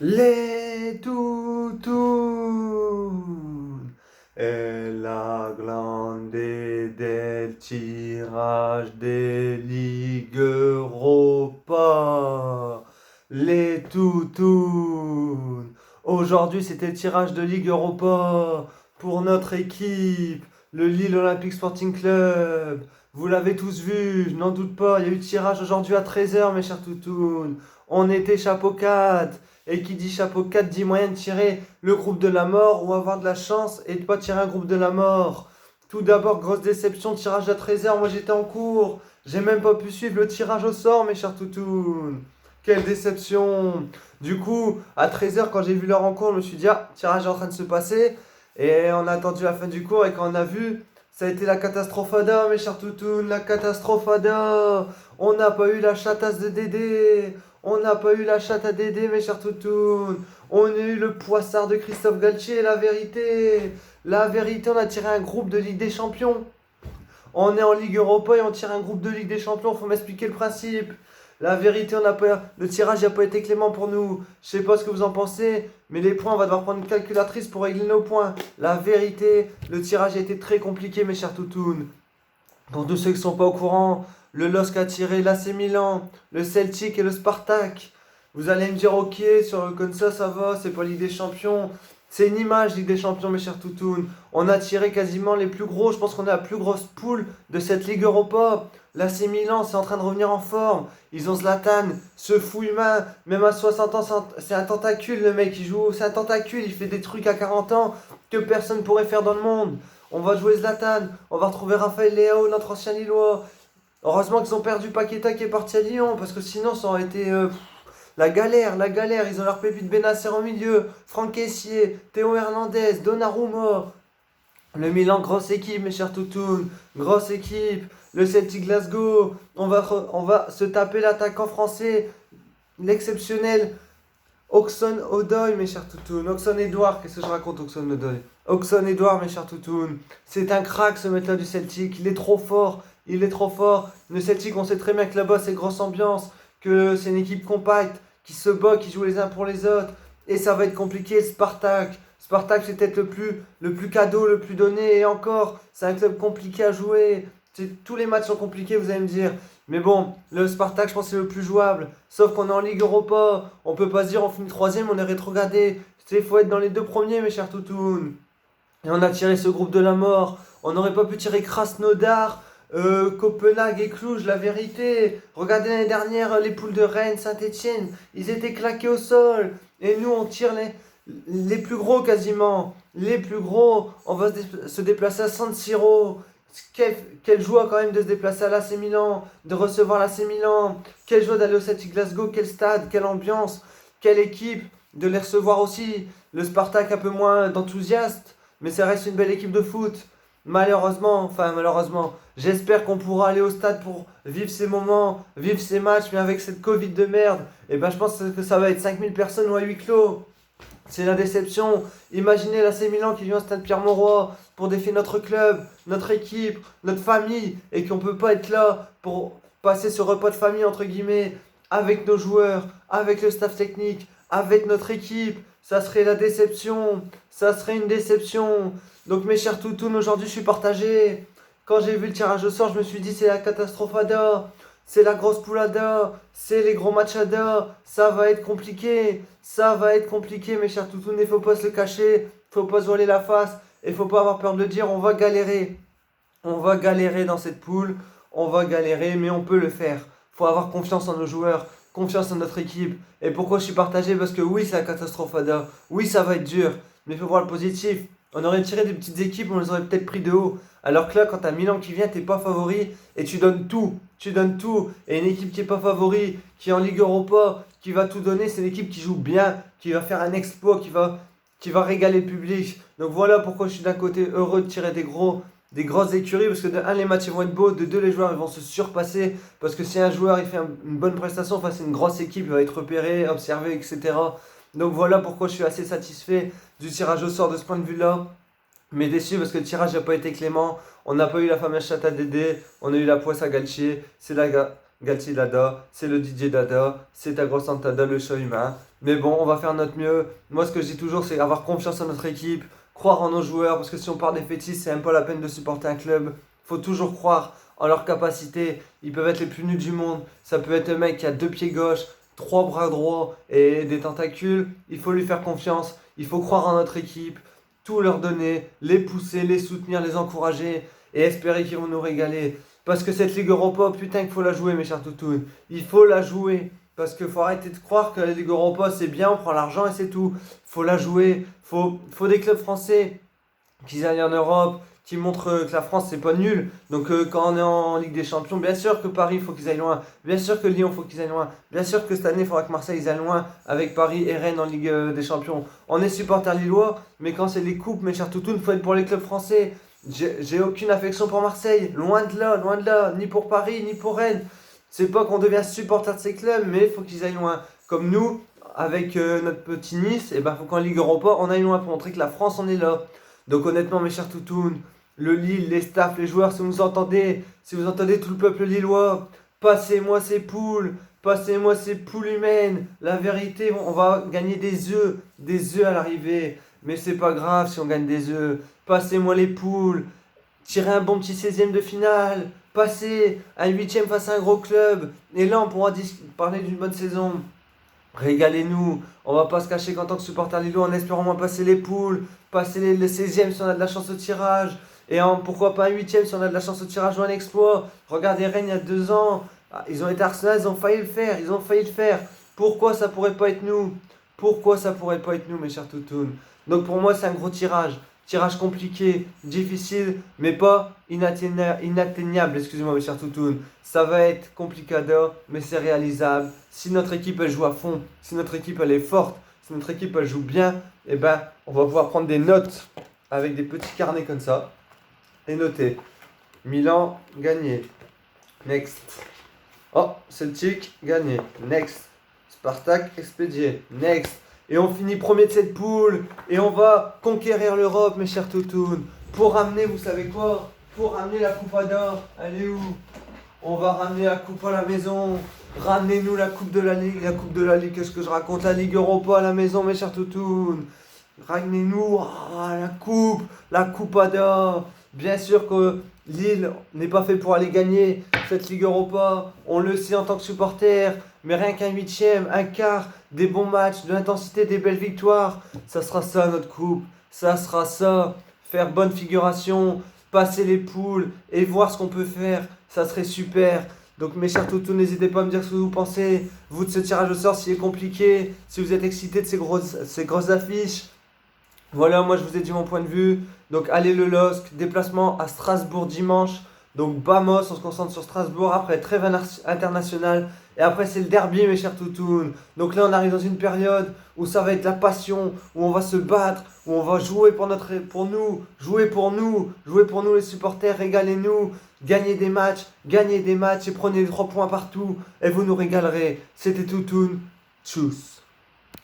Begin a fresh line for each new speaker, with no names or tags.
Les toutous et la glande del tirage des ligues Europa. Les toutous. Aujourd'hui, c'était le tirage de Ligue Europa pour notre équipe, le Lille Olympique Sporting Club. Vous l'avez tous vu, je n'en doute pas. Il y a eu tirage aujourd'hui à 13h, mes chers toutous. On était chapeau 4. Et qui dit chapeau 4 dit moyen de tirer le groupe de la mort ou avoir de la chance et de pas tirer un groupe de la mort. Tout d'abord, grosse déception, tirage à 13h, moi j'étais en cours. J'ai même pas pu suivre le tirage au sort, mes chers toutous. Quelle déception. Du coup, à 13h, quand j'ai vu leur rencontre, je me suis dit, ah, tirage est en train de se passer. Et on a attendu la fin du cours et quand on a vu, ça a été la catastrophada, mes chers toutous, la catastrophada. On n'a pas eu la chatasse de Dédé. On n'a pas eu la chatte à Dédé, mes chers toutous. On a eu le poissard de Christophe Galtier, la vérité. La vérité, on a tiré un groupe de Ligue des Champions. On est en Ligue Europa et on tire un groupe de Ligue des Champions. Faut m'expliquer le principe. La vérité, le tirage n'a pas été clément pour nous. Je sais pas ce que vous en pensez, mais les points, on va devoir prendre une calculatrice pour régler nos points. La vérité, le tirage a été très compliqué, mes chers toutous. Pour tous ceux qui ne sont pas au courant, le LOSC a tiré l'AC Milan, le Celtic et le Spartak. Vous allez me dire, ok, comme ça va, c'est pas Ligue des Champions. C'est une image Ligue des Champions, mes chers toutounes. On a tiré quasiment les plus gros, je pense qu'on est la plus grosse poule de cette Ligue Europa. L'AC Milan, c'est en train de revenir en forme. Ils ont Zlatan, ce fou humain, même à 60 ans, c'est un tentacule le mec, il joue, c'est un tentacule, il fait des trucs à 40 ans que personne ne pourrait faire dans le monde. On va jouer Zlatan, on va retrouver Raphaël Leao, notre ancien Lillois. Heureusement qu'ils ont perdu Paqueta qui est parti à Lyon, parce que sinon ça aurait été la galère, la galère. Ils ont leur pépite Benacer au milieu, Franck Kessié, Théo Hernandez, Donnarumma. Le Milan, grosse équipe, mes chers toutous, grosse équipe. Le Celtic Glasgow, on va se taper l'attaquant français, l'exceptionnel Oxon Odoi, mes chers toutous. Oxon Edouard, qu'est-ce que je raconte, Oxon Odoi? Oxon Edouard, mes chers toutous. C'est un crack, ce mec-là du Celtic. Il est trop fort. Il est trop fort. Le Celtic, on sait très bien que là-bas, c'est grosse ambiance. Que c'est une équipe compacte, qui se bat, qui joue les uns pour les autres. Et ça va être compliqué. Spartak. Spartak, c'est peut-être le plus cadeau, le plus donné. Et encore, c'est un club compliqué à jouer. Tous les matchs sont compliqués, vous allez me dire. Mais bon, le Spartak, je pense que c'est le plus jouable. Sauf qu'on est en Ligue Europa. On peut pas se dire on finit troisième, on est rétrogradé. Il faut être dans les deux premiers, mes chers toutous. Et on a tiré ce groupe de la mort. On n'aurait pas pu tirer Krasnodar, Copenhague et Cluj, la vérité. Regardez l'année dernière, les poules de Rennes, Saint-Etienne. Ils étaient claqués au sol. Et nous, on tire les plus gros quasiment. Les plus gros. On va se déplacer à San Siro. Quelle joie quand même de se déplacer à l'AC Milan, de recevoir l'AC Milan. Quelle joie d'aller au Celtic Glasgow, quel stade, quelle ambiance, quelle équipe, de les recevoir aussi. Le Spartak un peu moins d'enthousiastes, mais ça reste une belle équipe de foot. Malheureusement, j'espère qu'on pourra aller au stade pour vivre ces moments, vivre ces matchs, mais avec cette Covid de merde, et ben je pense que ça va être 5000 personnes ou à huis clos. C'est la déception. Imaginez l'AC Milan qui vient au stade Pierre-Mauroy pour défier notre club, notre équipe, notre famille, et qu'on ne peut pas être là pour passer ce repas de famille, entre guillemets, avec nos joueurs, avec le staff technique, avec notre équipe. Ça serait la déception. Ça serait une déception. Donc mes chers toutous, aujourd'hui je suis partagé. Quand j'ai vu le tirage au sort, je me suis dit c'est la catastrophada. C'est la grosse poulada, c'est les gros matchada, ça va être compliqué, mes chers toutous, il faut pas se le cacher, faut pas se voiler la face, et faut pas avoir peur de le dire, on va galérer dans cette poule, on va galérer, mais on peut le faire. Faut avoir confiance en nos joueurs, confiance en notre équipe. Et pourquoi je suis partagé? Parce que oui, c'est la catastrophe, Ada. Oui, ça va être dur, mais il faut voir le positif. On aurait tiré des petites équipes, on les aurait peut-être pris de haut. Alors que là, quand t'as Milan qui vient, t'es pas favori et tu donnes tout. Tu donnes tout. Et une équipe qui est pas favori, qui est en Ligue Europa, qui va tout donner, c'est l'équipe qui joue bien, qui va faire un exploit, qui va régaler le public. Donc voilà pourquoi je suis d'un côté heureux de tirer des grosses écuries, parce que de un, les matchs vont être beaux, de deux, les joueurs ils vont se surpasser, parce que si un joueur il fait une bonne prestation face à une grosse équipe, il va être repéré, observé, etc. Donc voilà pourquoi je suis assez satisfait du tirage au sort de ce point de vue-là. Mais déçu parce que le tirage n'a pas été clément. On n'a pas eu la fameuse chatte à Dédé, on a eu la poisse à Galtier. C'est la Galtier Dada, c'est le DJ Dada, c'est Agro Santada, le show humain. Mais bon, on va faire notre mieux. Moi, ce que je dis toujours, c'est avoir confiance en notre équipe, croire en nos joueurs, parce que si on part des fétiches, c'est même pas la peine de supporter un club. Faut toujours croire en leurs capacités. Ils peuvent être les plus nuls du monde. Ça peut être un mec qui a 2 pieds gauche, 3 bras droits et des tentacules. Il faut lui faire confiance. Il faut croire en notre équipe, tout leur donner, les pousser, les soutenir, les encourager et espérer qu'ils vont nous régaler. Parce que cette Ligue Europa, putain qu'il faut la jouer, mes chers toutous. Il faut la jouer. Parce qu'il faut arrêter de croire que la Ligue Europa c'est bien, on prend l'argent et c'est tout. Faut la jouer. Faut des clubs français qui aillent en Europe, qui montrent que la France c'est pas nul. Donc quand on est en Ligue des Champions, bien sûr que Paris faut qu'ils aillent loin. Bien sûr que Lyon faut qu'ils aillent loin. Bien sûr que cette année il faudra que Marseille ils aillent loin avec Paris et Rennes en Ligue des Champions. On est supporters lillois, mais quand c'est les coupes, mes chers toutous, il faut être pour les clubs français. J'ai aucune affection pour Marseille, loin de là, ni pour Paris, ni pour Rennes. C'est pas qu'on devient supporter de ces clubs, mais il faut qu'ils aillent loin. Comme nous, avec notre petit Nice, et ben faut qu'en Ligue Europa, on aille loin pour montrer que la France on est là. Donc honnêtement, mes chers toutounes, le Lille, les staffs, les joueurs, si vous entendez tout le peuple lillois, passez-moi ces poules humaines. La vérité, on va gagner des œufs à l'arrivée. Mais c'est pas grave si on gagne des œufs. Passez-moi les poules. Tirez un bon petit 16e de finale. Passez un 8e face à un gros club. Et là, on pourra parler d'une bonne saison. Régalez-nous. On va pas se cacher qu'en tant que supporter lillois, on espère au moins passer les poules. Passer les 16e si on a de la chance au tirage. Et pourquoi pas un 8e si on a de la chance au tirage ou un exploit. Regardez Rennes il y a 2 ans. Ils ont été Arsenal, ils ont failli le faire. Pourquoi ça pourrait pas être nous? Pourquoi ça pourrait pas être nous, mes chers toutounes? Donc pour moi, c'est un gros tirage. Tirage compliqué, difficile, mais pas inatteignable, excusez-moi mes chers toutounes. Ça va être complicado, mais c'est réalisable. Si notre équipe elle joue à fond, si notre équipe elle est forte, si notre équipe elle joue bien, eh ben on va pouvoir prendre des notes avec des petits carnets comme ça et noter. Milan gagné. Next. Oh, Celtic gagné. Next. Spartak expédié. Next. Et on finit premier de cette poule. Et on va conquérir l'Europe, mes chers toutounes. Pour ramener, vous savez quoi? Pour ramener la coupe d'or. Elle est où? On va ramener la coupe à la maison. Ramenez-nous la coupe de la Ligue. La coupe de la Ligue, qu'est-ce que je raconte? La Ligue Europa à la maison, mes chers toutounes. Ramenez-nous la coupe d'or. Bien sûr que Lille n'est pas fait pour aller gagner cette Ligue Europa. On le sait en tant que supporter. Mais rien qu'un 8e, un quart, des bons matchs, de l'intensité, des belles victoires, ça sera ça notre coupe. Ça sera ça. Faire bonne figuration, passer les poules et voir ce qu'on peut faire. Ça serait super. Donc mes chers toutous, n'hésitez pas à me dire ce que vous pensez. Vous de ce tirage au sort s'il est compliqué. Si vous êtes excités de ces grosses affiches. Voilà, moi je vous ai dit mon point de vue. Donc allez le LOSC, déplacement à Strasbourg dimanche. Donc Bamos, on se concentre sur Strasbourg. Après, trêve internationale. Et après, c'est le derby, mes chers toutounes. Donc là, on arrive dans une période où ça va être la passion, où on va se battre, où on va jouer jouer pour nous les supporters, régalez-nous, gagnez des matchs et prenez les 3 points partout. Et vous nous régalerez. C'était Toutoun. Tchuss.